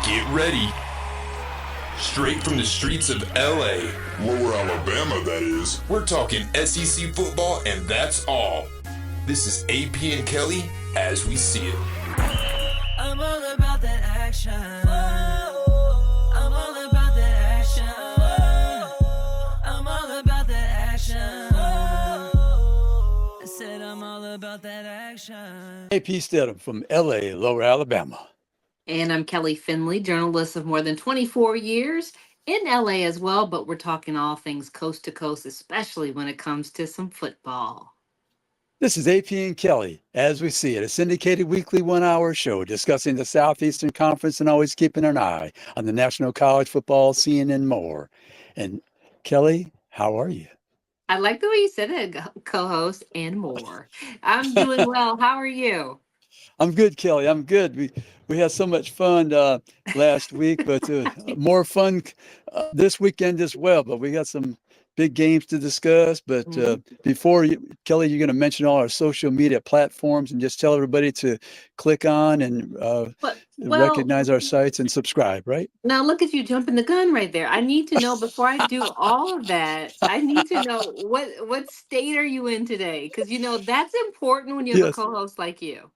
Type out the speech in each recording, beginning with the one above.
Get ready. Straight from the streets of LA. Lower Alabama, that is. We're talking SEC football, and that's all. This is AP and Kelly as we see it. I'm all about that action. I'm all about that action. I'm all about that action. I said I'm all about that action. AP Stedham from LA, Lower Alabama. And I'm Kelly Finley, journalist of more than 24 years in LA as well, but we're talking all things coast to coast, especially when it comes to some football. This is AP and Kelly, as we see it, a syndicated weekly 1-hour show discussing the Southeastern Conference and always keeping an eye on the National College Football scene and more. And Kelly, how are you? I like the way you said it, co-host, and more. I'm doing well. How are you? I'm good, Kelly. I'm good. We had so much fun last week, but more fun this weekend as well. But we got some big games to discuss. But before Kelly, you're going to mention all our social media platforms and just tell everybody to click on and recognize our sites and subscribe, right? Now look at you jumping the gun right there. I need to know before I do all of that. I need to know what state are you in today? Because that's important when you have a co-host like you.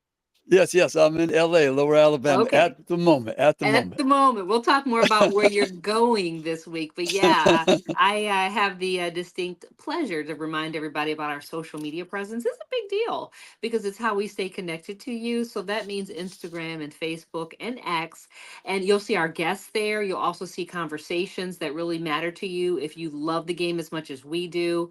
Yes. I'm in LA, Lower Alabama at the moment. At the moment. We'll talk more about where you're going this week. But yeah, I have the distinct pleasure to remind everybody about our social media presence. It's a big deal because it's how we stay connected to you. So that means Instagram and Facebook and X. And you'll see our guests there. You'll also see conversations that really matter to you if you love the game as much as we do.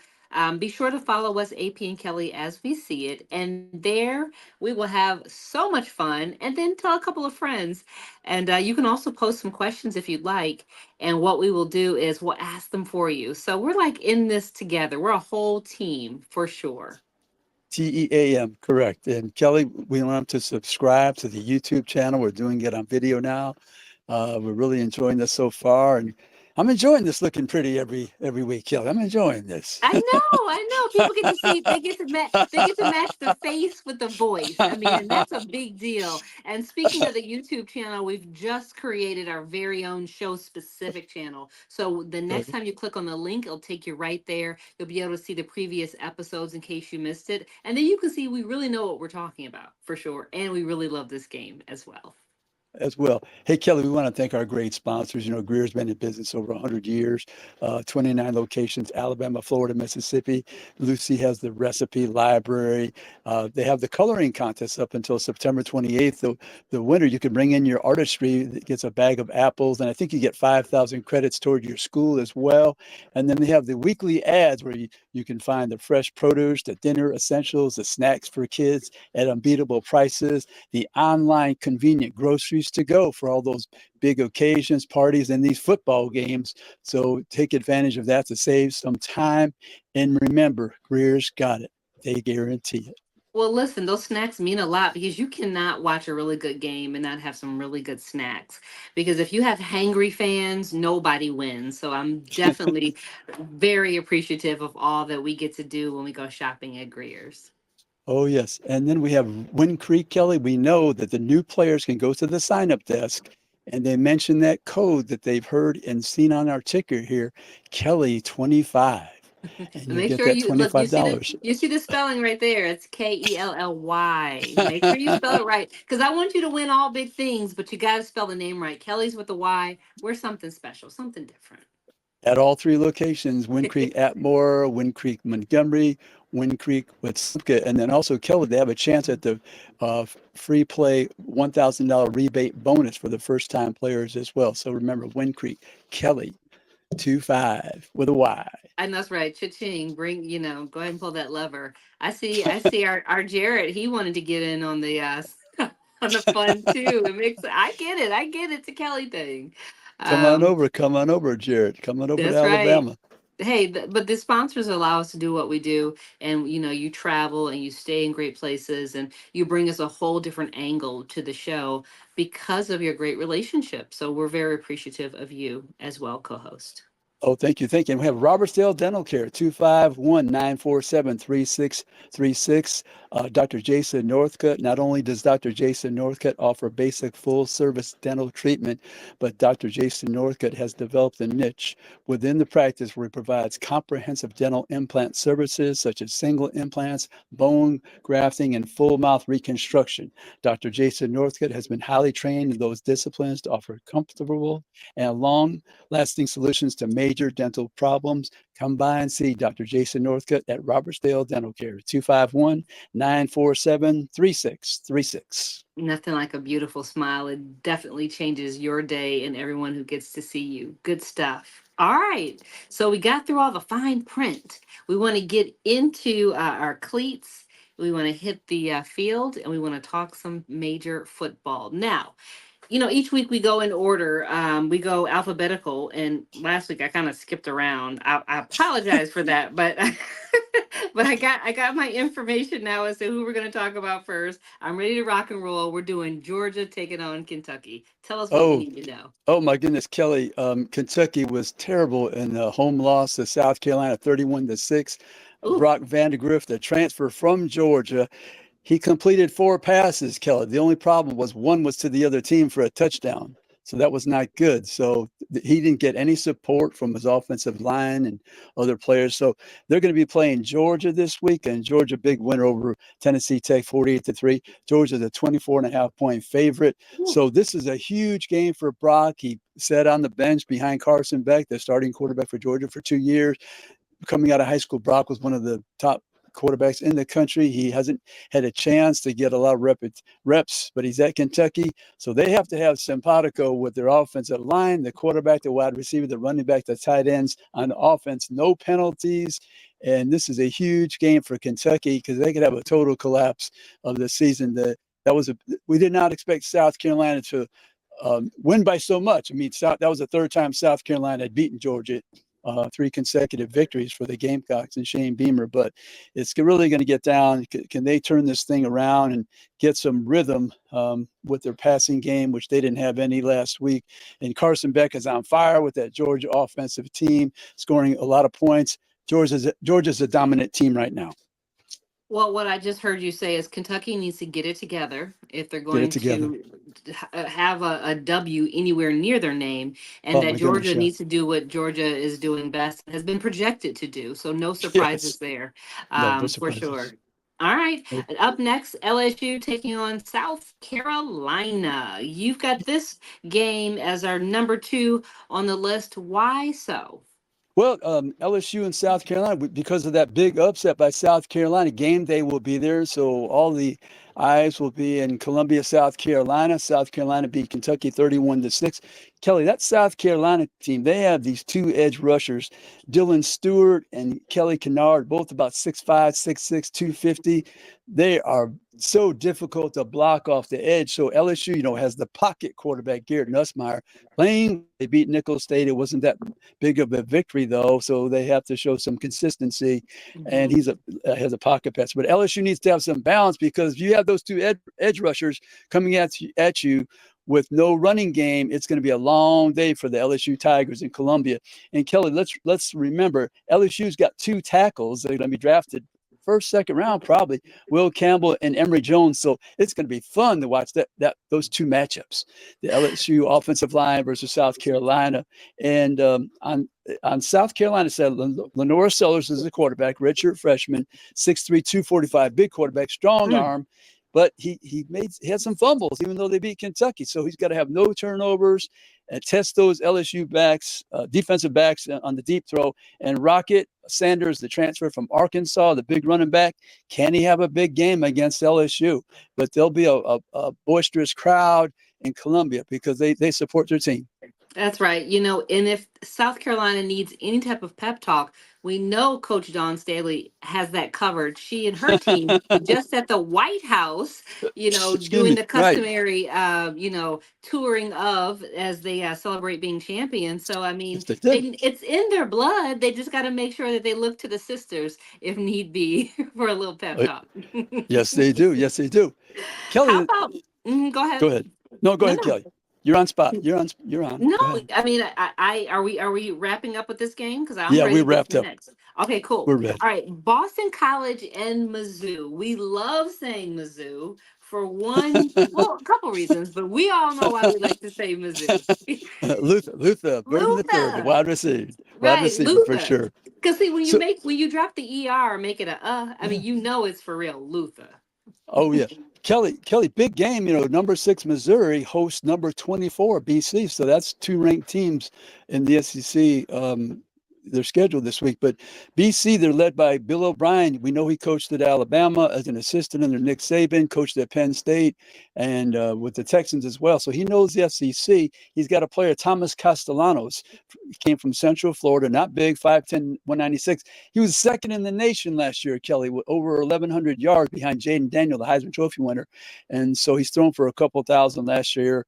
Be sure to follow us, AP and Kelly, as we see it. And there we will have so much fun. And then tell a couple of friends. And you can also post some questions if you'd like. And what we will do is we'll ask them for you. So we're like in this together. We're a whole team for sure. TEAM, correct. And Kelly, we want to subscribe to the YouTube channel. We're doing it on video now. We're really enjoying this so far. And I'm enjoying this looking pretty every week, Kelly. I'm enjoying this. I know. People get to see, they get to match the face with the voice. I mean, that's a big deal. And speaking of the YouTube channel, we've just created our very own show specific channel. So the next time you click on the link, it'll take you right there. You'll be able to see the previous episodes in case you missed it. And then you can see we really know what we're talking about for sure. And we really love this game as well. Hey, Kelly, we want to thank our great sponsors. Greer's been in business over 100 years, 29 locations, Alabama, Florida, Mississippi. Lucy has the recipe library. They have the coloring contest up until September 28th. The winner, you can bring in your artistry that gets a bag of apples, and I think you get 5,000 credits toward your school as well. And then they have the weekly ads where you can find the fresh produce, the dinner essentials, the snacks for kids at unbeatable prices, the online convenient groceries to go for all those big occasions, parties, and these football games. So take advantage of that to save some time. And remember, Greer's got it. They guarantee it. Well, listen, those snacks mean a lot because you cannot watch a really good game and not have some really good snacks. Because if you have hangry fans, nobody wins. So I'm definitely very appreciative of all that we get to do when we go shopping at Greer's. Oh, yes. And then we have Wind Creek, Kelly. We know that the new players can go to the sign-up desk and they mention that code that they've heard and seen on our ticker here, Kelly 25. And Make sure you look. You see the spelling right there. It's Kelly. Make sure you spell it right because I want you to win all big things, but you got to spell the name right. Kelly's with a Y. We're something special, something different. At all three locations, Wind Creek Atmore, Wind Creek Montgomery, Wind Creek Wetumpka, and then also Kelly, they have a chance at the free play $1,000 rebate bonus for the first time players as well. So remember, Wind Creek, Kelly 25 with a Y. And that's right. Cha-ching. Bring, go ahead and pull that lever. I see our Jared, he wanted to get in on the on the fun too. I get it. It's a Kelly thing. Come on over, Jared. Come on over to Alabama. Right. Hey, but the sponsors allow us to do what we do, and you travel and you stay in great places, and you bring us a whole different angle to the show because of your great relationship. So we're very appreciative of you as well, co-host. Oh, thank you. And we have Robertsdale Dental Care, 251-947-3636. Dr. Jason Northcutt, not only does Dr. Jason Northcutt offer basic full-service dental treatment, but Dr. Jason Northcutt has developed a niche within the practice where he provides comprehensive dental implant services such as single implants, bone grafting, and full mouth reconstruction. Dr. Jason Northcutt has been highly trained in those disciplines to offer comfortable and long-lasting solutions to major dental problems. Come by and see Dr. Jason Northcutt at Robertsdale Dental Care, 251-947-3636. Nothing like a beautiful smile. It definitely changes your day and everyone who gets to see you. Good stuff. All right. So we got through all the fine print. We want to get into our cleats. We want to hit the field and we want to talk some major football. Now, each week we go in order. We go alphabetical, and last week I kind of skipped around. I apologize for that, but but I got my information now as to who we're going to talk about first. I'm ready to rock and roll. We're doing Georgia taking on Kentucky. Tell us what we need to know. Oh my goodness, Kelly. Kentucky was terrible in the home loss to South Carolina, 31-6. Ooh. Brock Vandegrift, the transfer from Georgia, he completed 4 passes, Kelly. The only problem was one was to the other team for a touchdown. So that was not good. So he didn't get any support from his offensive line and other players. So they're going to be playing Georgia this week, and Georgia big winner over Tennessee Tech, 48-3. Georgia's a 24.5-point favorite. So this is a huge game for Brock. He sat on the bench behind Carson Beck, the starting quarterback for Georgia for 2 years. Coming out of high school, Brock was one of the top quarterbacks in the country. He hasn't had a chance to get a lot of reps, but he's at Kentucky. So they have to have simpatico with their offensive line, the quarterback, the wide receiver, the running back, the tight ends on offense, no penalties. And this is a huge game for Kentucky because they could have a total collapse of the season. We did not expect South Carolina to win by so much. I mean, that was the third time South Carolina had beaten Georgia. 3 consecutive victories for the Gamecocks and Shane Beamer, but it's really going to get down. Can they turn this thing around and get some rhythm with their passing game, which they didn't have any last week? And Carson Beck is on fire with that Georgia offensive team, scoring a lot of points. Georgia's a dominant team right now. Well, what I just heard you say is Kentucky needs to get it together if they're going to have a W anywhere near their name, and that Georgia needs to do what Georgia is doing best, has been projected to do. So no surprises there, No for surprises. sure. All right. Up next, LSU taking on South Carolina. You've got this game as our number 2 on the list. Why so? Well, LSU and South Carolina, because of that big upset by South Carolina, game day will be there. So all the eyes will be in Columbia, South Carolina. South Carolina beat Kentucky 31-6. Kelly, that South Carolina team, they have these 2 edge rushers, Dylan Stewart and Kelly Kennard, both about 6'5", 6'6", 250. They are so difficult to block off the edge. So LSU, has the pocket quarterback, Garrett Nussmeier, playing. They beat Nicholls State. It wasn't that big of a victory, though, so they have to show some consistency. And he has a pocket pass. But LSU needs to have some balance because you have those 2 edge rushers coming at you with no running game. It's going to be a long day for the LSU Tigers in Columbia. And Kelly, let's remember, LSU's got 2 tackles. They're going to be drafted first, second round, probably, Will Campbell and Emory Jones. So it's going to be fun to watch those 2 matchups, the LSU offensive line versus South Carolina. And on South Carolina side, Lenora Sellers is the quarterback, redshirt freshman, 6'3", 245, big quarterback, strong arm. But he had some fumbles, even though they beat Kentucky. So he's got to have no turnovers and test those LSU backs, defensive backs on the deep throw. And Rocket Sanders, the transfer from Arkansas, the big running back, can he have a big game against LSU? But there'll be a boisterous crowd in Columbia because they support their team. That's right. And if South Carolina needs any type of pep talk, we know Coach Dawn Staley has that covered. She and her team just at the White House, doing the customary, touring of as they celebrate being champions. So, I mean, it's in their blood. They just got to make sure that they look to the sisters if need be for a little pep talk. Yes, they do. Yes, they do. Kelly, how about, go ahead. Go ahead. No, go ahead, Kelly. You're on spot. You're on. No, I mean, are we wrapping up with this game? Because we wrapped up. Next. Okay, cool. We're ready. All right, Boston College and Mizzou. We love saying Mizzou for a couple reasons, but we all know why we like to say Mizzou. Luther, Burton the third, the Luther, wide right? receiver for Luther. sure. Because see, So, when you drop the er or make it a I mean, you know it's for real, Luther. oh yeah, Kelly, big game. Number 6 Missouri hosts number 24 BC, so that's 2 ranked teams in the SEC. Their schedule this week, but BC, they're led by Bill O'Brien. We know he coached at Alabama as an assistant under Nick Saban, coached at Penn State, and with the Texans as well. So he knows the SEC. He's got a player, Thomas Castellanos. He came from Central Florida, not big, 5'10", 196. He was second in the nation last year, Kelly, with over 1,100 yards behind Jaden Daniel, the Heisman Trophy winner. And so he's thrown for a couple thousand last year.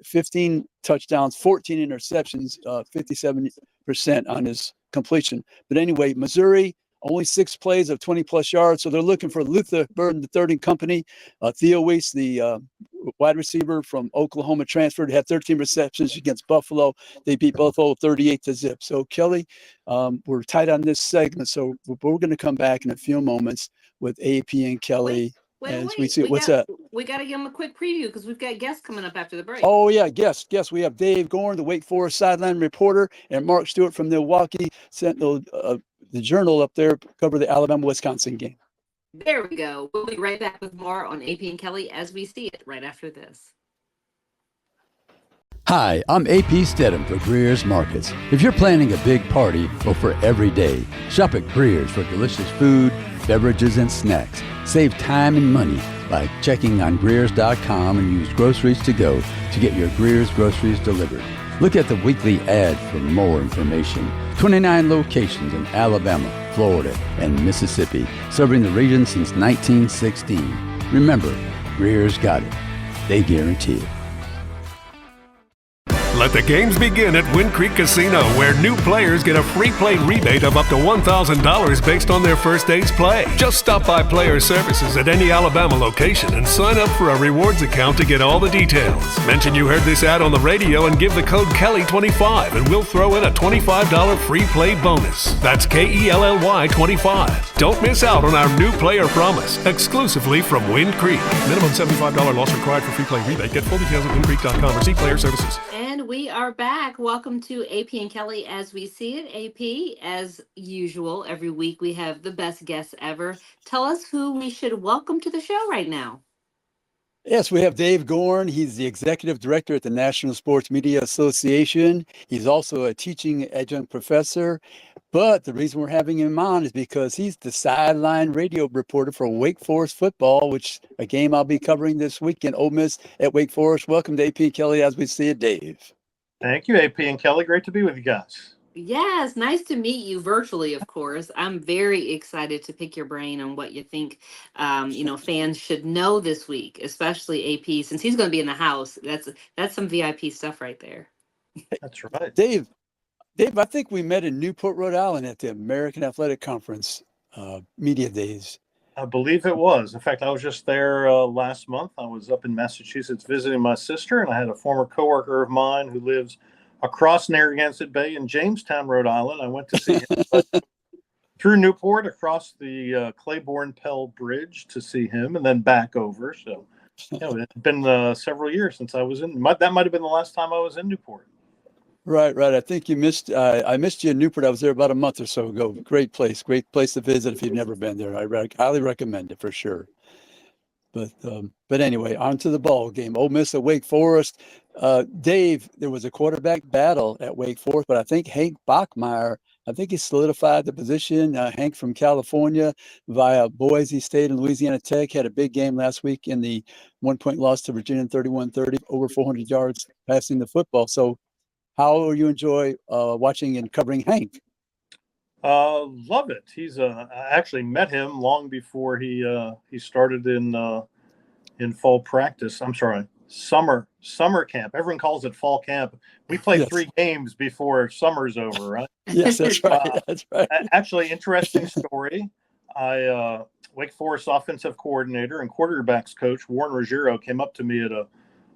15 touchdowns, 14 interceptions, 57% on his completion. But anyway, Missouri, only 6 plays of 20-plus yards. So they're looking for Luther Burden III and company. Theo Weiss, the wide receiver from Oklahoma, transferred, had 13 receptions against Buffalo. They beat Buffalo 38-0. So, Kelly, we're tight on this segment. So we're going to come back in a few moments with AP and Kelly. Wait. We see what's that. We got to give them a quick preview because we've got guests coming up after the break. Oh, yeah, guess. We have Dave Goren, the Wake Forest sideline reporter, and Mark Stewart from the Milwaukee Sentinel, the Journal up there, cover the Alabama-Wisconsin game. There we go. We'll be right back with more on AP and Kelly as we see it right after this. Hi, I'm AP Stedham for Greer's Markets. If you're planning a big party or for every day, shop at Greer's for delicious food, beverages, and snacks. Save time and money by checking on Greers.com and use Groceries to Go to get your Greer's groceries delivered. Look at the weekly ad for more information. 29 locations in Alabama, Florida, and Mississippi, serving the region since 1916. Remember, Greer's got it. They guarantee it. Let the games begin at Wind Creek Casino, where new players get a free play rebate of up to $1,000 based on their first day's play. Just stop by Player Services at any Alabama location and sign up for a rewards account to get all the details. Mention you heard this ad on the radio and give the code Kelly25 and we'll throw in a $25 free play bonus. That's KELLY 25. Don't miss out on our new player promise, exclusively from Wind Creek. Minimum $75 loss required for free play rebate. Get full details at windcreek.com or see Player Services. And we are back. Welcome to AP and Kelly as we see it. AP, as usual, every week we have the best guests ever. Tell us who we should welcome to the show right now. Yes, we have Dave Goren. He's the executive director at the National Sports Media Association. He's also a teaching adjunct professor. But the reason we're having him on is because he's the sideline radio reporter for Wake Forest football, which a game I'll be covering this weekend, Ole Miss at Wake Forest. Welcome to AP and Kelly as we see it, Dave. Thank you, AP and Kelly. Great to be with you guys. Yes, nice to meet you virtually, of course. I'm very excited to pick your brain on what you think, fans should know this week, especially AP, since he's going to be in the house. That's some VIP stuff right there. That's right. Dave, I think we met in Newport, Rhode Island at the American Athletic Conference Media Days. I believe it was. In fact, I was just there last month. I was up in Massachusetts visiting my sister, and I had a former coworker of mine who lives across Narragansett Bay in Jamestown, Rhode Island. I went to see him through Newport, across the Claiborne Pell Bridge to see him, and then back over. So, it's been several years since I was in. That might have been the last time I was in Newport. Right. I think you missed. I missed you in Newport. I was there about a month or so ago. Great place to visit if you've never been there. I highly recommend it for sure. But anyway, on to the ball game. Ole Miss at Wake Forest. Dave, there was a quarterback battle at Wake Forest, but I think Hank Bachmeier, he solidified the position. Hank from California via Boise State and Louisiana Tech had a big game last week in the 1-point loss to Virginia, 31-30, over 400 yards passing the football. So, how do you enjoy watching and covering Hank? Love it. He's I actually met him long before he started in fall practice. I'm sorry, summer camp. Everyone calls it fall camp. We play 3 games before summer's over, right? Yes, that's right. That's right. Actually, interesting story. Wake Forest offensive coordinator and quarterbacks coach Warren Ruggiero came up to me at a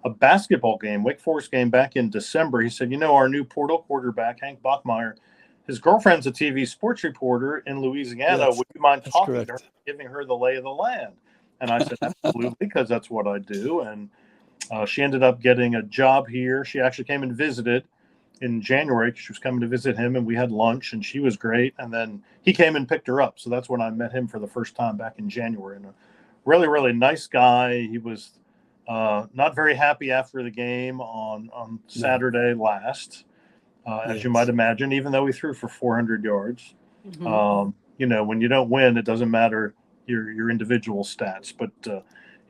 basketball game, Wake Forest game back in December. He said, our new portal quarterback, Hank Bachmeier, his girlfriend's a TV sports reporter in Louisiana. Yes, Would you mind that's talking to her, correct. giving her the lay of the land? And I said, absolutely, because that's what I do. And she ended up getting a job here. She actually came and visited in January because she was coming to visit him, and we had lunch, and she was great. And then he came and picked her up. So that's when I met him for the first time back in January. And a really, really nice guy. He was not very happy after the game on Saturday last. As you might imagine, even though he threw for 400 yards. When you don't win, it doesn't matter your individual stats. But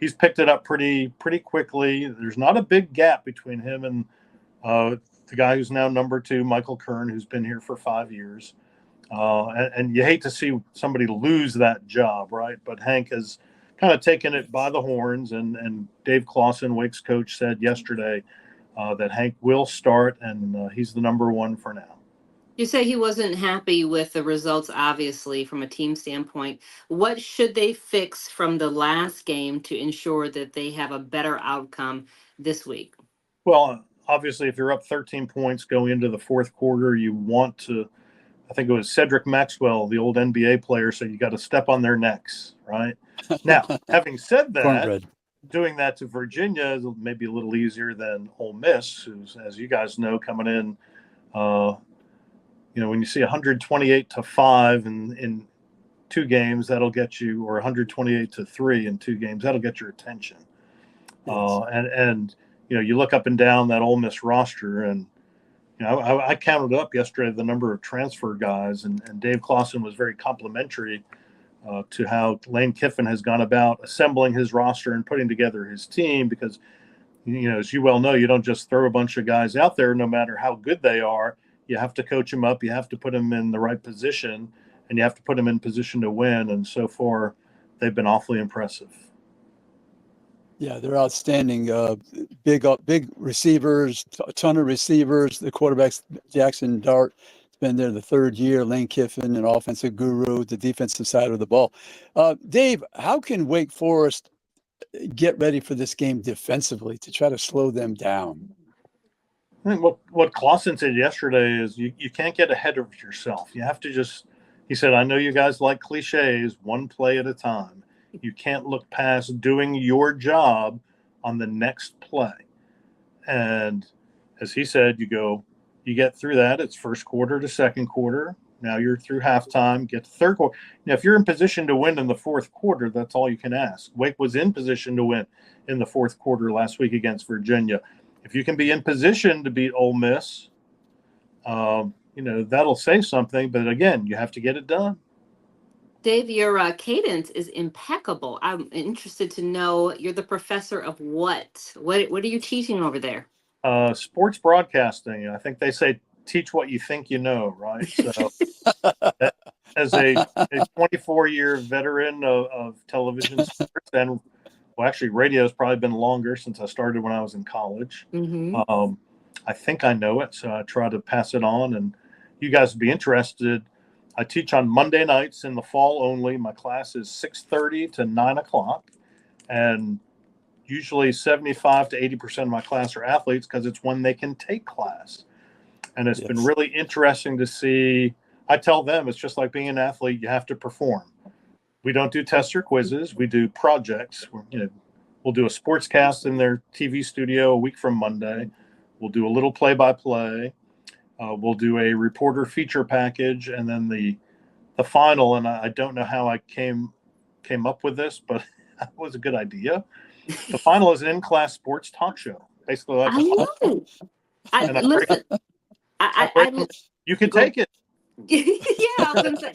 he's picked it up pretty quickly. There's not a big gap between him and the guy who's now number 2, Michael Kern, who's been here for 5 years. And you hate to see somebody lose that job, right? But Hank has kind of taken it by the horns. And Dave Clawson, Wake's coach, said yesterday that Hank will start, and he's the number 1 for now. You say he wasn't happy with the results, obviously, from a team standpoint. What should they fix from the last game to ensure that they have a better outcome this week? Well, obviously, if you're up 13 points going into the fourth quarter, you want to, I think it was Cedric Maxwell, the old NBA player, said you got to step on their necks, right? Now, having said that, Cornbread. doing that to Virginia is maybe a little easier than Ole Miss, who's, as you guys know, coming in, when you see 128-5 in 2 games, that'll get you, or 128-3 in 2 games, that'll get your attention. And you look up and down that Ole Miss roster, and I counted up yesterday the number of transfer guys, and Dave Clawson was very complimentary to how Lane Kiffin has gone about assembling his roster and putting together his team, because as you well know, you don't just throw a bunch of guys out there, no matter how good they are. You have to coach them up, you have to put them in the right position, and you have to put them in position to win. And so far, they've been awfully impressive. Yeah, they're outstanding. Big receivers, a ton of receivers. The quarterbacks, Jackson Dart, has been there the 3rd year. Lane Kiffin, an offensive guru, the defensive side of the ball. Dave, how can Wake Forest get ready for this game defensively to try to slow them down? I think what Clawson said yesterday is you can't get ahead of yourself. You have to he said, I know you guys like cliches, one play at a time. You can't look past doing your job on the next play. And as he said, you get through that. It's first quarter to second quarter. Now you're through halftime, get to third quarter. Now, if you're in position to win in the fourth quarter, that's all you can ask. Wake was in position to win in the fourth quarter last week against Virginia. If you can be in position to beat Ole Miss, that'll say something. But again, you have to get it done. Dave, your cadence is impeccable. I'm interested to know, you're the professor of what? What are you teaching over there? Sports broadcasting. I think they say teach what you think you know, right? So as a 24-year veteran of television sports, and actually radio has probably been longer since I started when I was in college. I think I know it, so I try to pass it on. And you guys would be interested. I teach on Monday nights in the fall only. My class is 6:30 to 9 o'clock. And usually 75 to 80% of my class are athletes because it's when they can take class. And it's been really interesting to see. I tell them it's just like being an athlete. You have to perform. We don't do tests or quizzes. We do projects. We'll do a sports cast in their TV studio a week from Monday. We'll do a little play-by-play. We'll do a reporter feature package, and then the final. And I don't know how I came up with this, but it was a good idea. The final is an in-class sports talk show. Basically, like I love it. Listen, you can take it. Yeah, I was gonna say,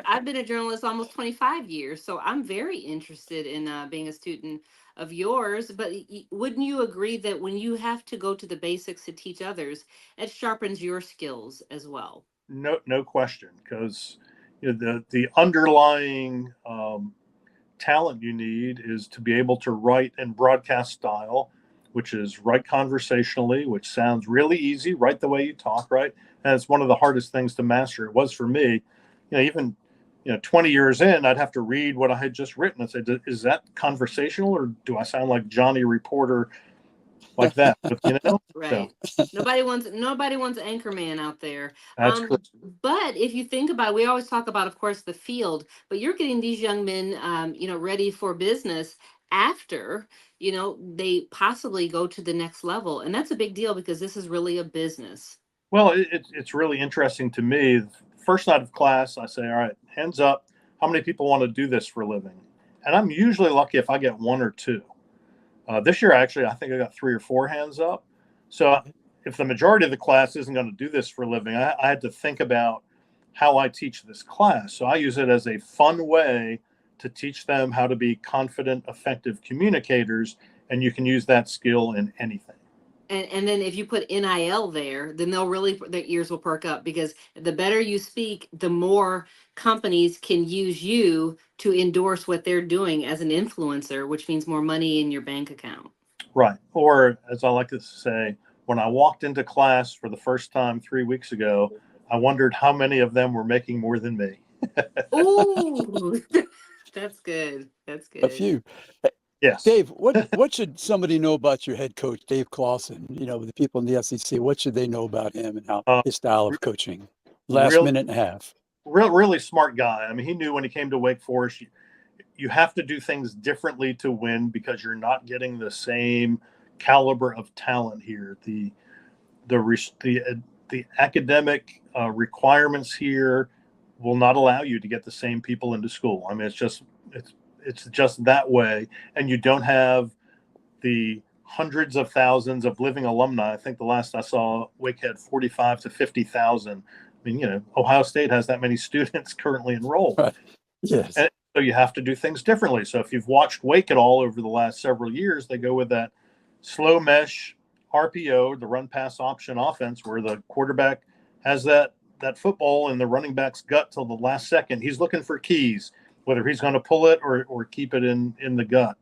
I've been a journalist almost 25 years, so I'm very interested in being a student of yours. But wouldn't you agree that when you have to go to the basics to teach others, it sharpens your skills as well? No question, because the underlying talent you need is to be able to write in broadcast style, which is write conversationally, which sounds really easy, write the way you talk, right? And it's one of the hardest things to master. It was for me. Even 20 years in, I'd have to read what I had just written and say, is that conversational, or do I sound like Johnny Reporter like that. So Right. Nobody wants Anchorman out there. that's correct. But if you think about it, we always talk about, of course, the field, but you're getting these young men, ready for business after, they possibly go to the next level. And that's a big deal because this is really a business. Well, it's really interesting to me. First night of class, I say, all right, hands up. How many people want to do this for a living? And I'm usually lucky if I get one or two. This year, actually, I think I got 3 or 4 hands up. So if the majority of the class isn't going to do this for a living, I had to think about how I teach this class. So I use it as a fun way to teach them how to be confident, effective communicators. And you can use that skill in anything. And then if you put NIL there, then their ears will perk up, because the better you speak, the more companies can use you to endorse what they're doing as an influencer, which means more money in your bank account. Right. Or, as I like to say, when I walked into class for the first time 3 weeks ago, I wondered how many of them were making more than me. Ooh, that's good. That's good. A few. Yes. Dave, what should somebody know about your head coach, Dave Clawson? The people in the SEC, what should they know about him and how his style of coaching? Last minute and a half. Really smart guy. I mean, he knew when he came to Wake Forest, you have to do things differently to win because you're not getting the same caliber of talent here. The academic requirements here will not allow you to get the same people into school. I mean, it's just that way. And you don't have the hundreds of thousands of living alumni. I think the last I saw, Wake had 45 to 50,000. I mean, Ohio State has that many students currently enrolled. Right. Yes. And so you have to do things differently. So if you've watched Wake at all over the last several years, they go with that slow mesh RPO, the run pass option offense, where the quarterback has that football in the running back's gut till the last second. He's looking for keys, whether he's going to pull it or keep it in the gut.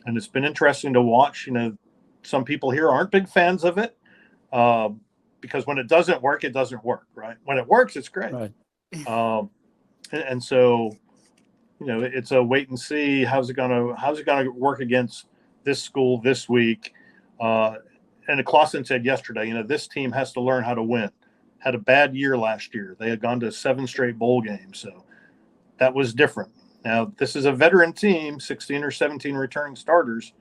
And it's been interesting to watch. Some people here aren't big fans of it because when it doesn't work, it doesn't work, right? When it works, it's great. Right. And so, it's a wait and see. How's it gonna work against this school this week? And Clawson said yesterday, this team has to learn how to win. Had a bad year last year. They had gone to 7 straight bowl games, so that was different. Now, this is a veteran team, 16 or 17 returning starters.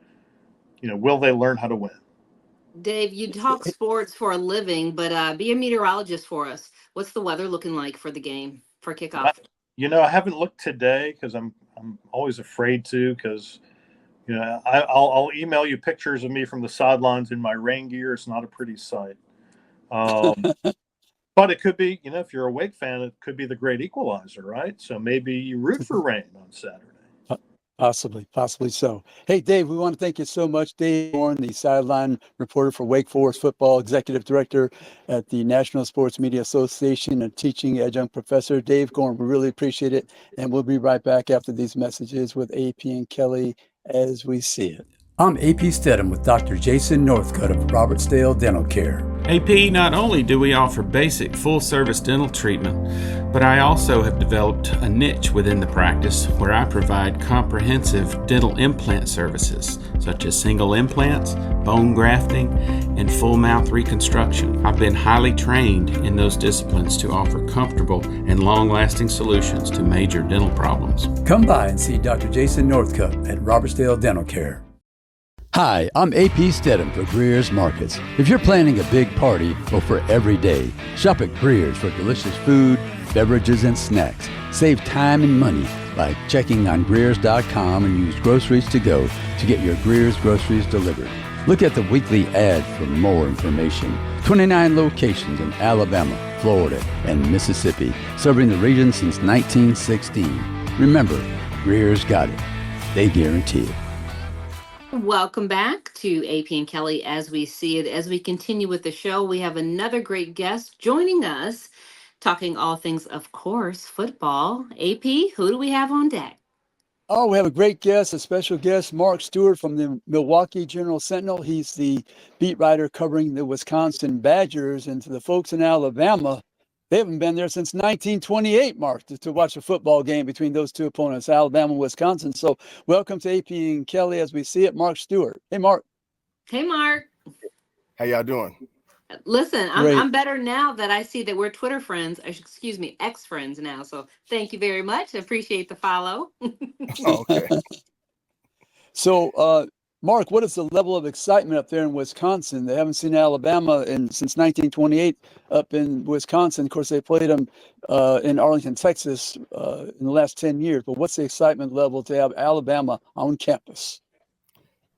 Will they learn how to win? Dave, you talk sports for a living, but be a meteorologist for us. What's the weather looking like for the game, for kickoff? I haven't looked today because I'm always afraid to, because I'll email you pictures of me from the sidelines in my rain gear. It's not a pretty sight. But it could be, if you're a Wake fan, it could be the great equalizer, right? So maybe you root for rain on Saturday. Possibly so. Hey, Dave, we want to thank you so much. Dave Goren, the sideline reporter for Wake Forest football, executive director at the National Sports Media Association, and teaching adjunct professor. Dave Goren, we really appreciate it. And we'll be right back after these messages with AP and Kelly as we see it. I'm AP Stedham with Dr. Jason Northcutt of Robertsdale Dental Care. AP, not only do we offer basic full-service dental treatment, but I also have developed a niche within the practice where I provide comprehensive dental implant services, such as single implants, bone grafting, and full mouth reconstruction. I've been highly trained in those disciplines to offer comfortable and long-lasting solutions to major dental problems. Come by and see Dr. Jason Northcutt at Robertsdale Dental Care. Hi, I'm AP Stedham for Greer's Markets. If you're planning a big party or for every day, shop at Greer's for delicious food, beverages, and snacks. Save time and money by checking on Greers.com and use Groceries to Go to get your Greer's groceries delivered. Look at the weekly ad for more information. 29 locations in Alabama, Florida, and Mississippi, serving the region since 1916. Remember, Greer's got it. They guarantee it. Welcome back to AP and Kelly as we see it. As we continue with the show, we have another great guest joining us, talking all things, of course, football. AP, who do we have on deck? Oh, we have a great guest, a special guest, Mark Stewart from the Milwaukee Journal Sentinel. He's the beat writer covering the Wisconsin Badgers. And to the folks in Alabama, they haven't been there since 1928, Mark, to watch a football game between those two opponents, Alabama and Wisconsin. So welcome to AP and Kelly as we see it, Mark Stewart. Hey, Mark. Hey, Mark. How y'all doing? Listen, Great. I'm better now that I see that we're Twitter friends. Excuse me, ex friends now. So thank you very much. Appreciate the follow. Oh, okay. So, Mark, what is the level of excitement up there in Wisconsin? They haven't seen Alabama since 1928 up in Wisconsin. Of course, they played them in Arlington, Texas in the last 10 years. But what's the excitement level to have Alabama on campus?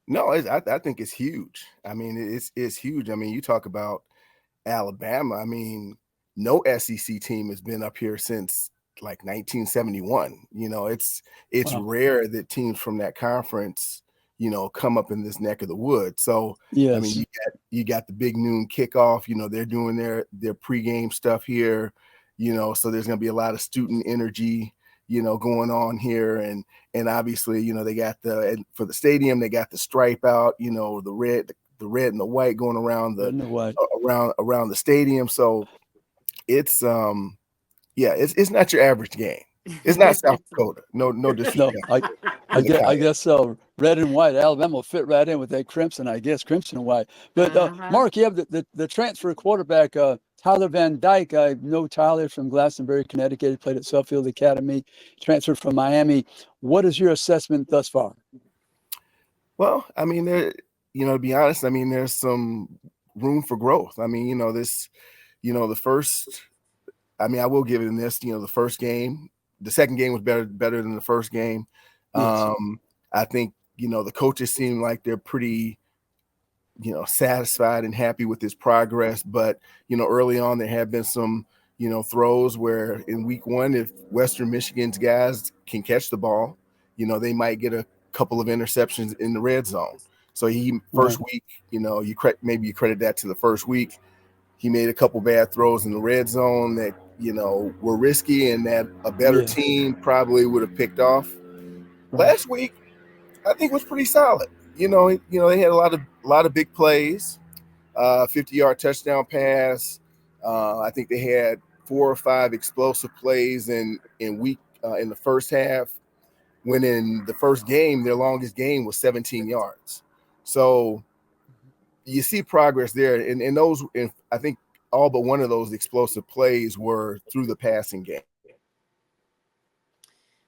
No, I think it's huge. I mean, it's huge. I mean, you talk about Alabama. I mean, no SEC team has been up here since like 1971. You know, it's Wow. rare that teams from that conference, you know, come up in this neck of the woods. So, I mean, Yes. you got the big noon kickoff. You know, they're doing their pregame stuff here. You know, so there's going to be a lot of student energy, you know, going on here, and obviously, you know, they got for the stadium, they got the stripe out. You know, the red and the white going around Red and white. around the stadium. So it's yeah, it's not your average game. It's not South Dakota. No No, disrespect. I guess so. Red and white. Alabama will fit right in with that crimson, I guess, crimson and white. But Mark, you have the transfer quarterback, Tyler Van Dyke. I know Tyler from Glastonbury, Connecticut. He played at Suffield Academy, transferred from Miami. What is your assessment thus far? Well, I mean, you know, to be honest, I mean, there's some room for growth. I mean, you know, the first, I mean, I will give it in this, you know, the second game was better than the first game. Yes. I think, you know, the coaches seem like they're pretty, you know, satisfied and happy with his progress. But, you know, early on, there have been some, you know, throws where in week one, if Western Michigan's guys can catch the ball, you know, they might get a couple of interceptions in the red zone. So first week, you know, maybe you credit that to the first week. He made a couple bad throws in the red zone that, you know, were risky and that a better team probably would have picked off. Last week, I think was pretty solid. You know, they had a lot of big plays, 50-yard touchdown pass. I think they had 4 or 5 explosive plays in the first half. When in the first game, their longest game was 17 yards. So you see progress there, and those, and I think all but one of those explosive plays were through the passing game.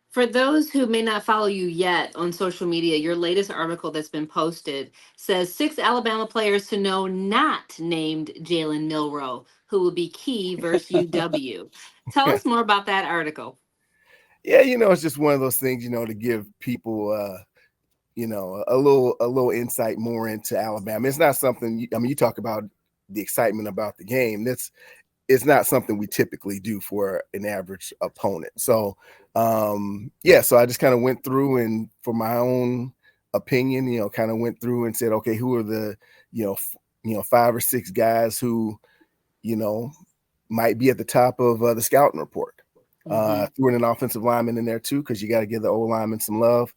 For those who may not follow you yet on social media, your latest article that's been posted says 6 Alabama players to know not named Jalen Milroe, who will be key versus UW. Tell us more about that article. Yeah, you know, it's just one of those things, you know, to give people, you know, a little insight more into Alabama. It's not something. I mean, you talk about the excitement about the game. It's not something we typically do for an average opponent. So, yeah, so I just kind of went through and for my own opinion, you know, kind of went through and said, okay, who are the, you know, 5 or 6 guys who, you know, might be at the top of the scouting report. Threw in an offensive lineman in there too, because you got to give the old lineman some love.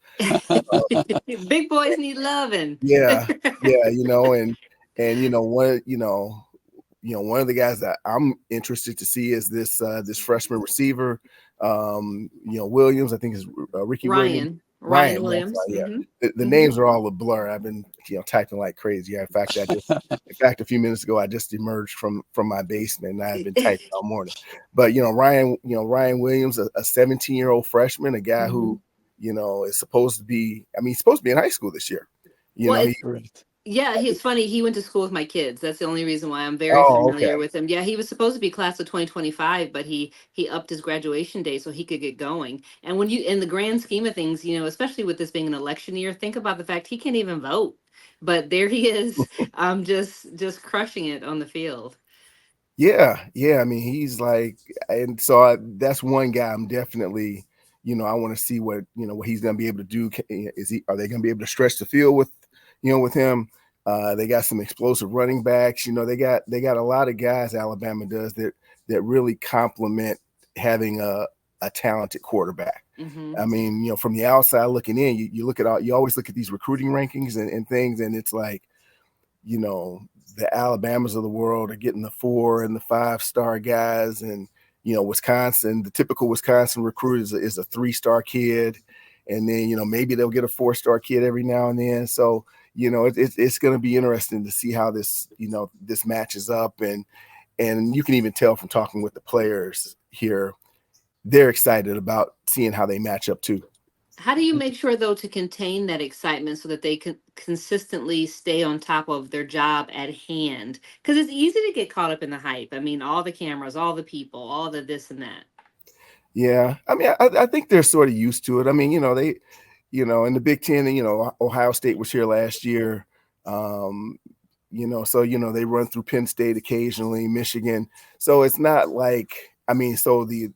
Big boys need loving. Yeah, you know, and you know one of the guys that I'm interested to see is this freshman receiver, you know, Williams. I think is Ricky Williams. Ryan Williams. Yeah, the names are all a blur. I've been, you know, typing like crazy. Yeah, in fact, a few minutes ago, I just emerged from my basement and I've been typing all morning. But you know, Ryan Williams, a 17-year-old freshman, a guy who, you know, is supposed to be. I mean, he's supposed to be in high school this year. You know, yeah, he's funny. He went to school with my kids. That's the only reason why I'm very familiar with him. Yeah, he was supposed to be class of 2025, but he upped his graduation day so he could get going. And when you, in the grand scheme of things, you know, especially with this being an election year, think about the fact he can't even vote. But there he is, just crushing it on the field. Yeah. I mean, he's like, and so that's one guy I'm definitely, you know, I want to see what he's going to be able to do. Are they going to be able to stretch the field with him? They got some explosive running backs. You know, they got a lot of guys Alabama does that really complement having a talented quarterback. I mean, you know, from the outside looking in, you always look at these recruiting rankings and things, and it's like, you know, the Alabamas of the world are getting the 4 and the 5-star guys, and you know, Wisconsin, the typical Wisconsin recruit is a 3-star kid, and then, you know, maybe they'll get a 4-star kid every now and then. So, it's going to be interesting to see how this matches up, and you can even tell from talking with the players here, they're excited about seeing how they match up too. How do you make sure though to contain that excitement so that they can consistently stay on top of their job at hand? Because it's easy to get caught up in the hype. I mean, all the cameras, all the people, all the this and that. Yeah, I mean, I think they're sort of used to it. I mean, they, in the Big Ten, Ohio State was here last year. So they run through Penn State occasionally, Michigan. So it's not like, I mean, so the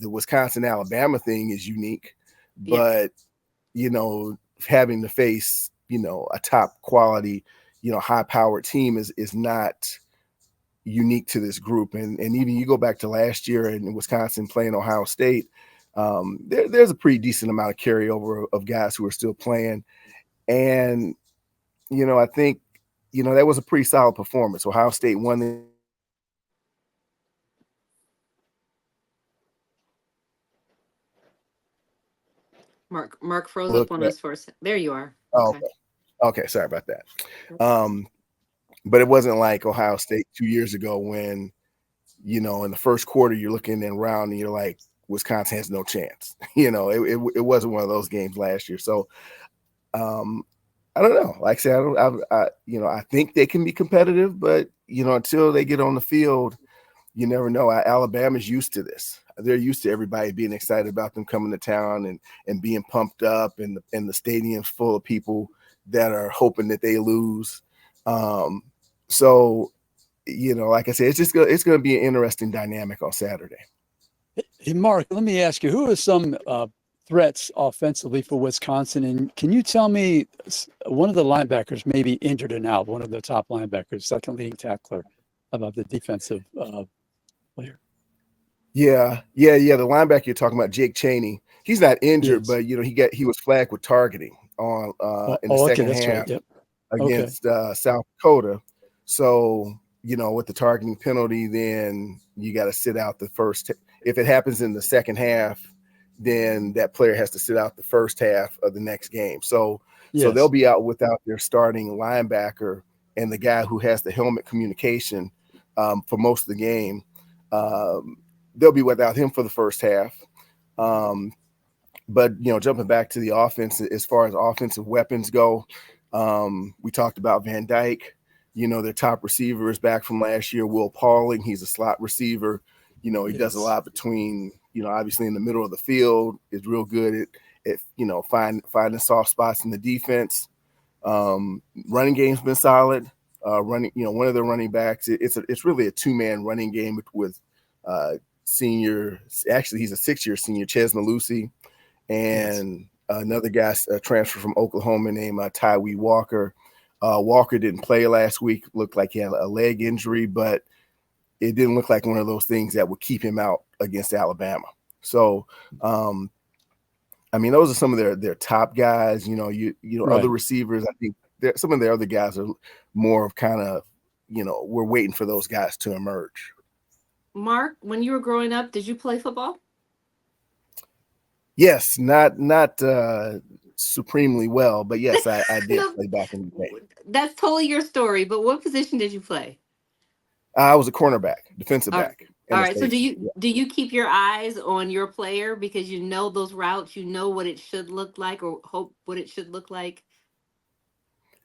Wisconsin Alabama thing is unique, but having to face a top quality, high powered team is not unique to this group. And even you go back to last year in Wisconsin playing Ohio State, there's a pretty decent amount of carryover of guys who are still playing. And, I think, that was a pretty solid performance. Ohio State won the Mark froze up on us for a second. There you are. Okay. Okay, sorry about that. But it wasn't like Ohio State 2 years ago when, in the first quarter you're looking around and you're like, Wisconsin has no chance. It wasn't one of those games last year. So I don't know. Like I said, I think they can be competitive, but until they get on the field, you never know. Alabama's used to this. They're used to everybody being excited about them coming to town and being pumped up, and the stadium's full of people that are hoping that they lose. So, like I said, it's going to be an interesting dynamic on Saturday. Hey, Mark, let me ask you, who are some threats offensively for Wisconsin? And can you tell me, one of the linebackers may be injured now, one of the top linebackers, second leading tackler, about the defensive player? Yeah. The linebacker you're talking about, Jake Chaney, he's not injured, but he was flagged with targeting on in the second half against South Dakota. So with the targeting penalty, then you got to sit out the first. If it happens in the second half, then that player has to sit out the first half of the next game. So they'll be out without their starting linebacker and the guy who has the helmet communication for most of the game. They'll be without him for the first half. But jumping back to the offense, as far as offensive weapons go, we talked about Van Dyke. Their top receiver is back from last year, Will Pauling. He's a slot receiver. He does a lot between, obviously in the middle of the field, is real good at finding soft spots in the defense. Running game's been solid. One of the running backs, it's really a two-man running game with senior, actually he's a 6-year senior, Ches Malusi, and another guy transferred from Oklahoma named Tywee Walker. Walker didn't play last week. Looked like he had a leg injury, but it didn't look like one of those things that would keep him out against Alabama. So, those are some of their top guys. Other receivers, I think some of their other guys are more of kind of, we're waiting for those guys to emerge. Mark, when you were growing up, did you play football? Yes, not supremely well, but yes, I did play back in the day. That's totally your story, but what position did you play? I was a cornerback, defensive back. All right. So do you keep your eyes on your player because you know those routes, you know what it should look like or hope what it should look like?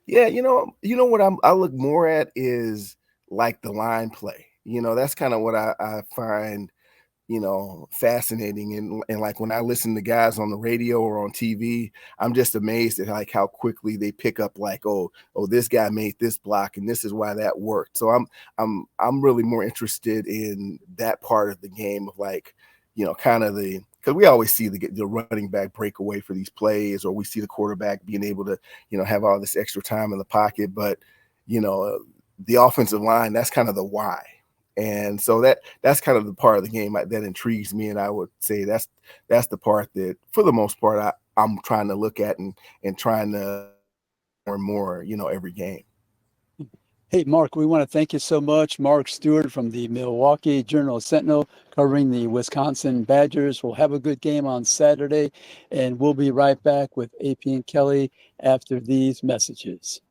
Yeah, what I look more at is like the line play. That's kind of what I find, fascinating. And like when I listen to guys on the radio or on TV, I'm just amazed at like how quickly they pick up like, oh, this guy made this block and this is why that worked. So I'm really more interested in that part of the game of like, kind of because we always see the running back break away for these plays, or we see the quarterback being able to, have all this extra time in the pocket. But, the offensive line, that's kind of the why. And so that's kind of the part of the game that intrigues me. And I would say that's the part that, for the most part, I'm trying to look at and trying to learn more, every game. Hey, Mark, we want to thank you so much. Mark Stewart from the Milwaukee Journal-Sentinel covering the Wisconsin Badgers. We'll have a good game on Saturday, and we'll be right back with AP and Kelly after these messages.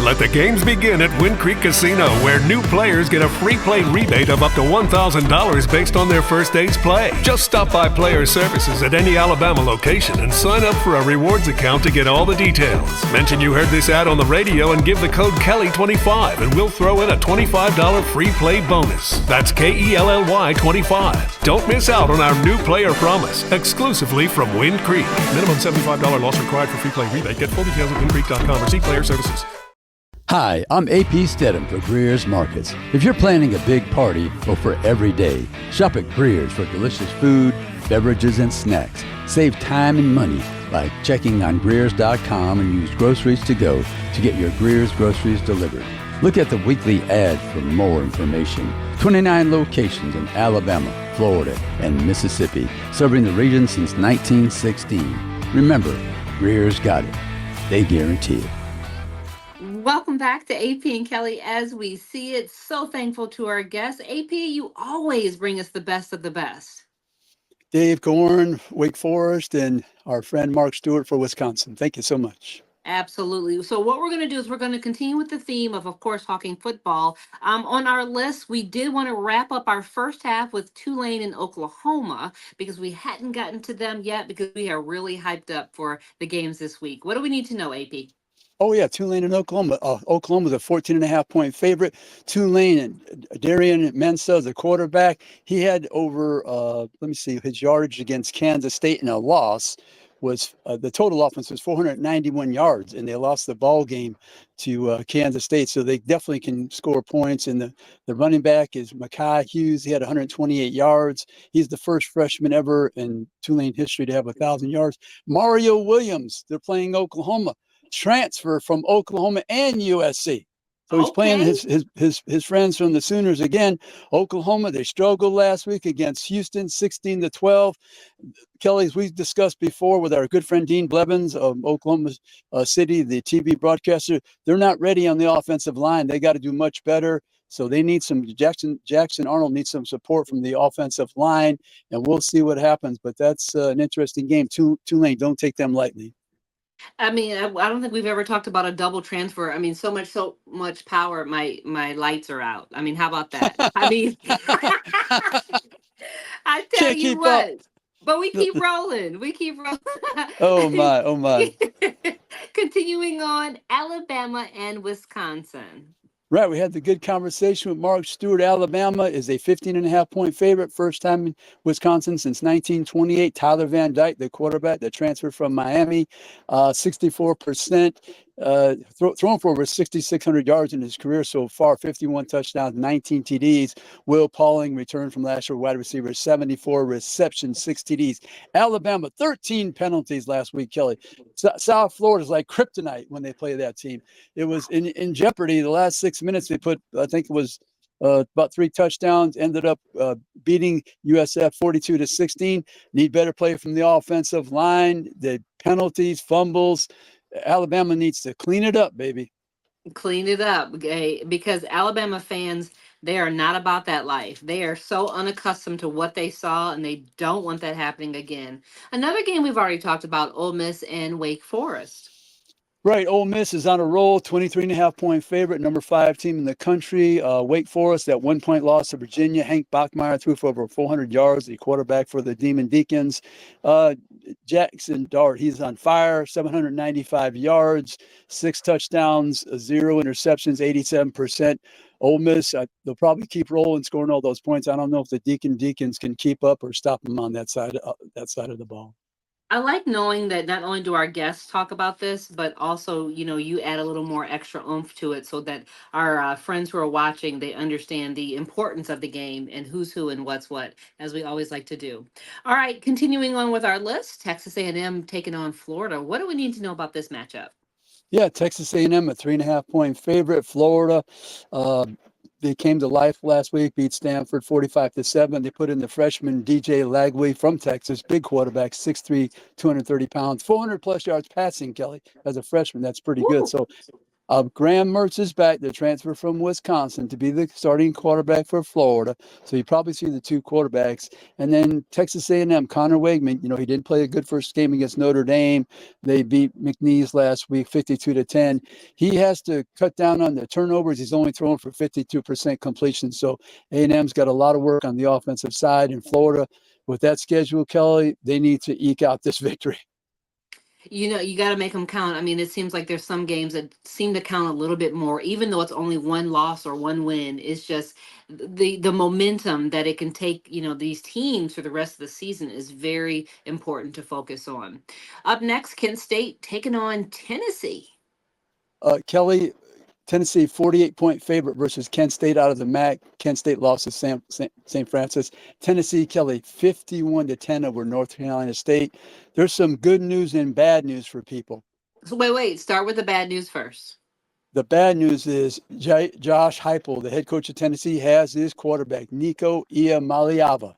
Let the games begin at Wind Creek Casino, where new players get a free play rebate of up to $1,000 based on their first day's play. Just stop by Player Services at any Alabama location and sign up for a rewards account to get all the details. Mention you heard this ad on the radio and give the code Kelly25 and we'll throw in a $25 free play bonus. That's KELLY 25. Don't miss out on our new player promise, exclusively from Wind Creek. Minimum $75 loss required for free play rebate. Get full details at windcreek.com or see Player Services. Hi, I'm AP Stedham for Greer's Markets. If you're planning a big party or for every day, shop at Greer's for delicious food, beverages, and snacks. Save time and money by checking on Greers.com and use Groceries to Go to get your Greer's groceries delivered. Look at the weekly ad for more information. 29 locations in Alabama, Florida, and Mississippi, serving the region since 1916. Remember, Greer's got it. They guarantee it. Welcome back to AP and Kelly as we see it. So thankful to our guests. AP, you always bring us the best of the best. Dave Goren, Wake Forest, and our friend Mark Stewart for Wisconsin. Thank you so much. Absolutely. So what we're going to do is we're going to continue with the theme of course, talking football. On our list, we did want to wrap up our first half with Tulane and Oklahoma because we hadn't gotten to them yet because we are really hyped up for the games this week. What do we need to know, AP? Oh, yeah, Tulane and Oklahoma. Oklahoma's a 14.5-point favorite. Tulane and Darian Mensah, the quarterback, he had over, his yardage against Kansas State in a loss was the total offense was 491 yards, and they lost the ball game to Kansas State. So they definitely can score points. And the running back is Mekhi Hughes. He had 128 yards. He's the first freshman ever in Tulane history to have 1,000 yards. Mario Williams, they're playing Oklahoma. Transfer from Oklahoma and USC. So he's playing his friends from the Sooners again. Oklahoma, they struggled last week against Houston, 16-12. Kelly, as we discussed before with our good friend Dean Blevins of Oklahoma City, the TV broadcaster, they're not ready on the offensive line. They got to do much better. So they need some Jackson Arnold needs some support from the offensive line, and we'll see what happens. But that's an interesting game. Tulane, don't take them lightly. I mean, I don't think we've ever talked about a double transfer. I mean, so much power. My lights are out. I mean, how about that? I mean, I tell you what. Up. But we keep rolling. We keep rolling. Oh my. Continuing on, Alabama and Wisconsin. Right, we had the good conversation with Mark Stewart. Alabama is a 15.5-point favorite, first time in Wisconsin since 1928. Tyler Van Dyke, the quarterback that transferred from Miami, 64%, thrown for over 6,600 yards in his career so far, 51 touchdowns, 19 TDs. Will Pauling returned from last year, wide receiver, 74 receptions, 6 TDs. Alabama, 13 penalties last week, Kelly. South Florida is like kryptonite when they play that team. It was in jeopardy the last 6 minutes. They put, I think it was about 3 touchdowns, ended up beating USF 42-16. Need better play from the offensive line. The penalties, fumbles. Alabama needs to clean it up, baby. Clean it up, okay? Because Alabama fans, they are not about that life. They are so unaccustomed to what they saw, and they don't want that happening again. Another game we've already talked about, Ole Miss and Wake Forest. Right, Ole Miss is on a roll, 23.5-point favorite, number 5 team in the country. Wake Forest, that 1-point loss to Virginia. Hank Bachmeier threw for over 400 yards, the quarterback for the Demon Deacons. Jackson Dart, he's on fire, 795 yards, 6 touchdowns, 0 interceptions, 87%. Ole Miss, they'll probably keep rolling, scoring all those points. I don't know if the Deacons can keep up or stop them on that side of the ball. I like knowing that not only do our guests talk about this, but also, you add a little more extra oomph to it so that our friends who are watching, they understand the importance of the game and who's who and what's what, as we always like to do. All right, continuing on with our list, Texas A&M taking on Florida. What do we need to know about this matchup? Yeah, Texas A&M, a 3.5-point favorite. Florida, they came to life last week, beat Stanford 45-7. They put in the freshman DJ Lagway from Texas, big quarterback, 6'3", 230 pounds, 400-plus yards passing, Kelly, as a freshman. That's pretty good. So Graham Mertz is back. The transfer from Wisconsin to be the starting quarterback for Florida. So you probably see the two quarterbacks. And then Texas A&M, Connor Wegman. He didn't play a good first game against Notre Dame. They beat McNeese last week, 52-10. He has to cut down on the turnovers. He's only thrown for 52% completion. So A&M's got a lot of work on the offensive side. In Florida, with that schedule, Kelly, they need to eke out this victory. You got to make them count. I mean, it seems like there's some games that seem to count a little bit more, even though it's only one loss or one win. It's just the momentum that it can take, these teams for the rest of the season is very important to focus on. Up next, Kent State taking on Tennessee. Kelly, Tennessee 48-point favorite versus Kent State out of the MAC. Kent State lost to St. Francis. Tennessee, Kelly, 51-10 over North Carolina State. There's some good news and bad news for people. So wait. Start with the bad news first. The bad news is Josh Heupel, the head coach of Tennessee, has his quarterback, Nico Iamaleava.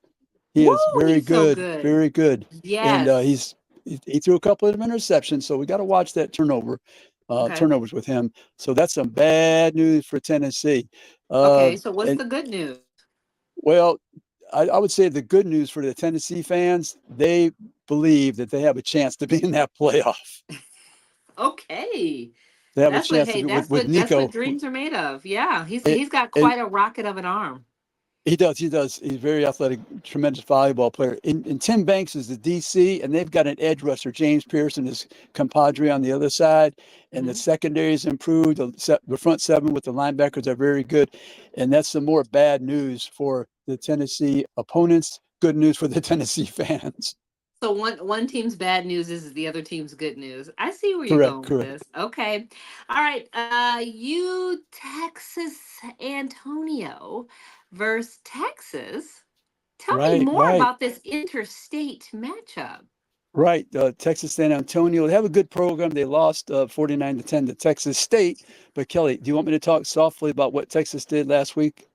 He is very good, very good. Yes. And he threw a couple of interceptions, so we got to watch that turnovers with him. So that's some bad news for Tennessee. Okay, so what's the good news? Well, I would say the good news for the Tennessee fans, they believe that they have a chance to be in that playoff. Okay. They have a chance to be with Nico. That's what dreams are made of. Yeah, he's got quite a rocket of an arm. He does. He's very athletic, tremendous volleyball player. And Tim Banks is the DC, and they've got an edge rusher, James Pearson, his compadre on the other side. And the secondary is improved. The front seven with the linebackers are very good. And that's some more bad news for the Tennessee opponents. Good news for the Tennessee fans. So one team's bad news is the other team's good news. I see where you're going with this. Okay. All right. Texas Antonio versus Texas. Tell me more about this interstate matchup. Right. Texas San Antonio, they have a good program. They lost 49-10 to Texas State. But Kelly, do you want me to talk softly about what Texas did last week?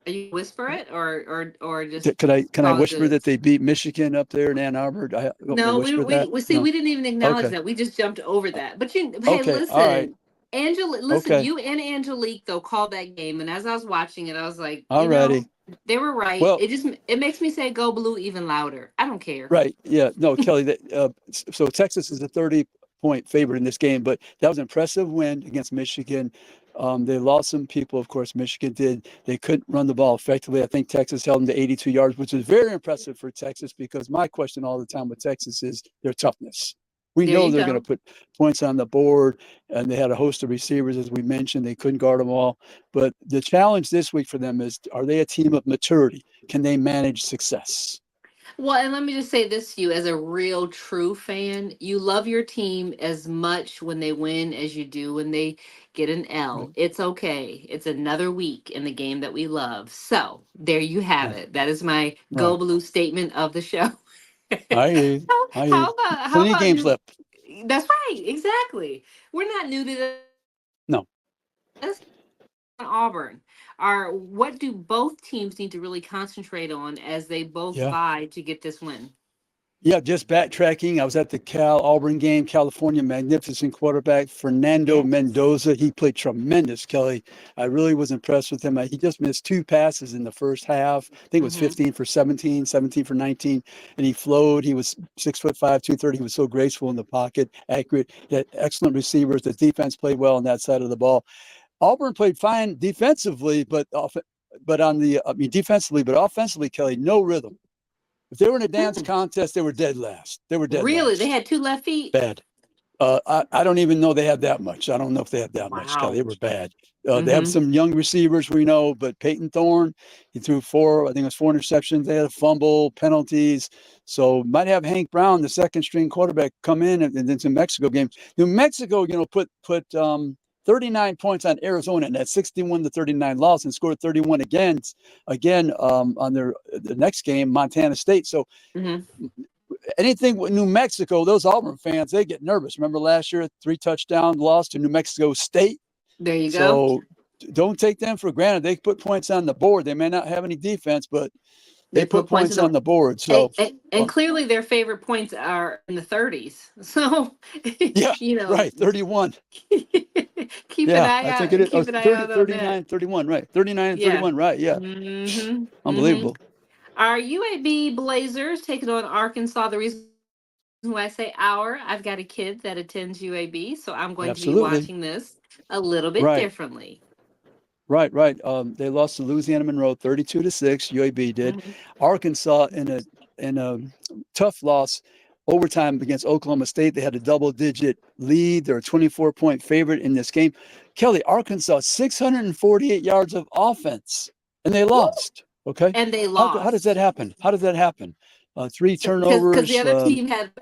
Are you whisper it or just can I whisper that they beat Michigan up there in Ann Arbor? No, we didn't even acknowledge that. We just jumped over that. But listen, all right. Listen, you and Angelique though called that game, and as I was watching it, I was like, they were right. Well, it makes me say "Go Blue" even louder. I don't care. Right? Yeah. No, Kelly. So Texas is a 30-point favorite in this game, but that was an impressive win against Michigan. They lost some people, of course. Michigan did. They couldn't run the ball effectively. I think Texas held them to 82 yards, which is very impressive for Texas, because my question all the time with Texas is their toughness. We know they're going to put points on the board, and they had a host of receivers, as we mentioned. They couldn't guard them all. But the challenge this week for them is, are they a team of maturity? Can they manage success? Well, and let me just say this to you, as a real true fan, you love your team as much when they win as you do when they get an L. Right. It's okay. It's another week in the game that we love. So there you have it. That is my Go Blue statement of the show. How about games left? That's right. Exactly. We're not new to this. No. That's Auburn. What do both teams need to really concentrate on as they both vie to get this win? Yeah, just backtracking. I was at the Cal-Auburn game. California, magnificent quarterback, Fernando Mendoza. He played tremendous, Kelly. I really was impressed with him. He just missed 2 passes in the first half. I think it was 15 for 17, 17 for 19. And he flowed. He was 6'5", 230. He was so graceful in the pocket, accurate. He had excellent receivers. The defense played well on that side of the ball. Auburn played fine defensively, but offensively, Kelly, no rhythm. If they were in a dance contest, they were dead last. Really? Last. They had 2 left feet? Bad. I don't even know they had that much. I don't know if they had that much, Kelly. They were bad. They have some young receivers, we know, but Peyton Thorne, he threw 4 interceptions. They had a fumble, penalties. So might have Hank Brown, the second string quarterback, come in, and then some Mexico game. New Mexico, put 39 points on Arizona in that 61-39 loss, and scored 31 again on the next game, Montana State. So anything with New Mexico, those Auburn fans, they get nervous. Remember last year, 3 touchdown loss to New Mexico State? There you go. So don't take them for granted. They put points on the board. They may not have any defense, but They put points on the board. So and clearly their favorite points are in the 30s. So yeah, you know, right, 31. keep an eye I out. think it is. Keep an eye out on 39, 31, right? 39 and 31, right? Yeah, unbelievable. Our UAB Blazers taking on Arkansas. The reason why I say I've got a kid that attends UAB, so I'm going to be watching this a little bit differently. Right. They lost to Louisiana Monroe 32-6. UAB did. Arkansas in a tough loss, overtime against Oklahoma State. They had a double-digit lead. They're a 24-point favorite in this game. Kelly, Arkansas 648 yards of offense, and they lost. Okay, and they lost. How does that happen? 3 turnovers. Because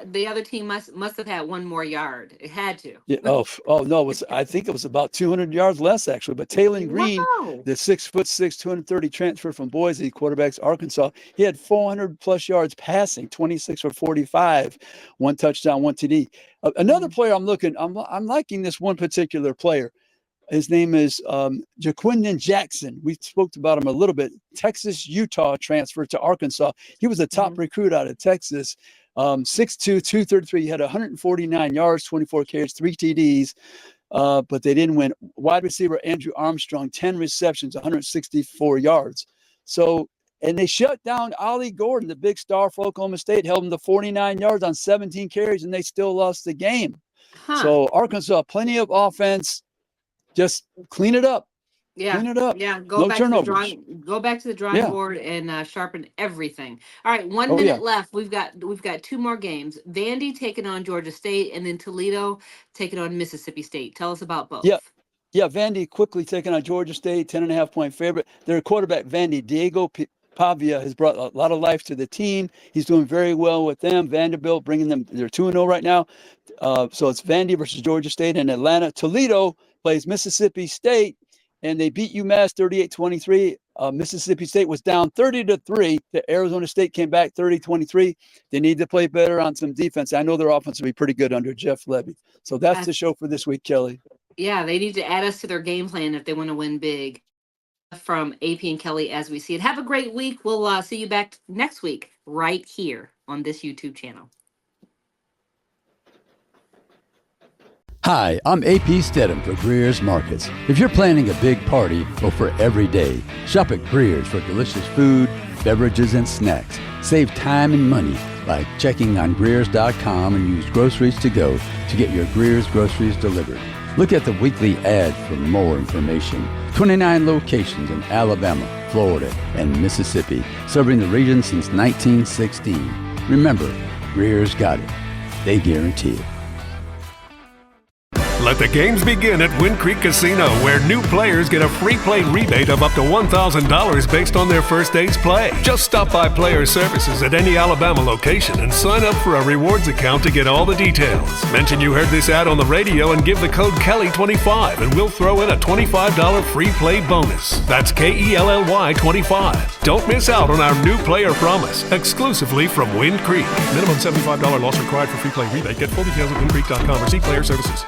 the other team must have had one more yard. It had to. Yeah. Oh no! I think it was about 200 yards less actually. But Taylon Green, the 6'6", 230 transfer from Boise, quarterbacks Arkansas, he had 400 plus yards passing, 26 for 45, 1 touchdown, 1 TD. Another player I'm liking this one particular player. His name is Jaquindon Jackson. We spoke about him a little bit. Texas, Utah transfer to Arkansas. He was a top recruit out of Texas. 6'2", 233. He had 149 yards, 24 carries, 3 TDs, but they didn't win. Wide receiver Andrew Armstrong, 10 receptions, 164 yards. And they shut down Ollie Gordon, the big star for Oklahoma State, held him to 49 yards on 17 carries, and they still lost the game. So Arkansas, plenty of offense. Just clean it up. Yeah. Clean it up. Yeah. Go back to the drawing board and sharpen everything. All right. 1 minute left. We've got 2 more games. Vandy taking on Georgia State, and then Toledo taking on Mississippi State. Tell us about both. Yeah. Vandy quickly taking on Georgia State, 10.5-point favorite. Their quarterback, Vandy, Diego Pavia, has brought a lot of life to the team. He's doing very well with them. Vanderbilt bringing them, they're 2-0 right now. So it's Vandy versus Georgia State in Atlanta. Toledo plays Mississippi State, and they beat UMass 38-23. Mississippi State was down 30-3. The Arizona State came back 30-23. They need to play better on some defense. I know their offense will be pretty good under Jeff Levy. So that's the show for this week, Kelly. Yeah, they need to add us to their game plan if they want to win big. From AP and Kelly as we see it. Have a great week. We'll see you back next week right here on this YouTube channel. Hi, I'm AP Stedham for Greer's Markets. If you're planning a big party or for every day, shop at Greer's for delicious food, beverages, and snacks. Save time and money by checking on Greers.com and use groceries to go to get your Greer's groceries delivered. Look at the weekly ad for more information. 29 locations in Alabama, Florida, and Mississippi, serving the region since 1916. Remember, Greer's got it. They guarantee it. Let the games begin at Wind Creek Casino, where new players get a free play rebate of up to $1,000 based on their first day's play. Just stop by Player Services at any Alabama location and sign up for a rewards account to get all the details. Mention you heard this ad on the radio and give the code Kelly25, and we'll throw in a $25 free play bonus. That's KELLY 25. Don't miss out on our new player promise, exclusively from Wind Creek. Minimum $75 loss required for free play rebate. Get full details at windcreek.com or see Player Services.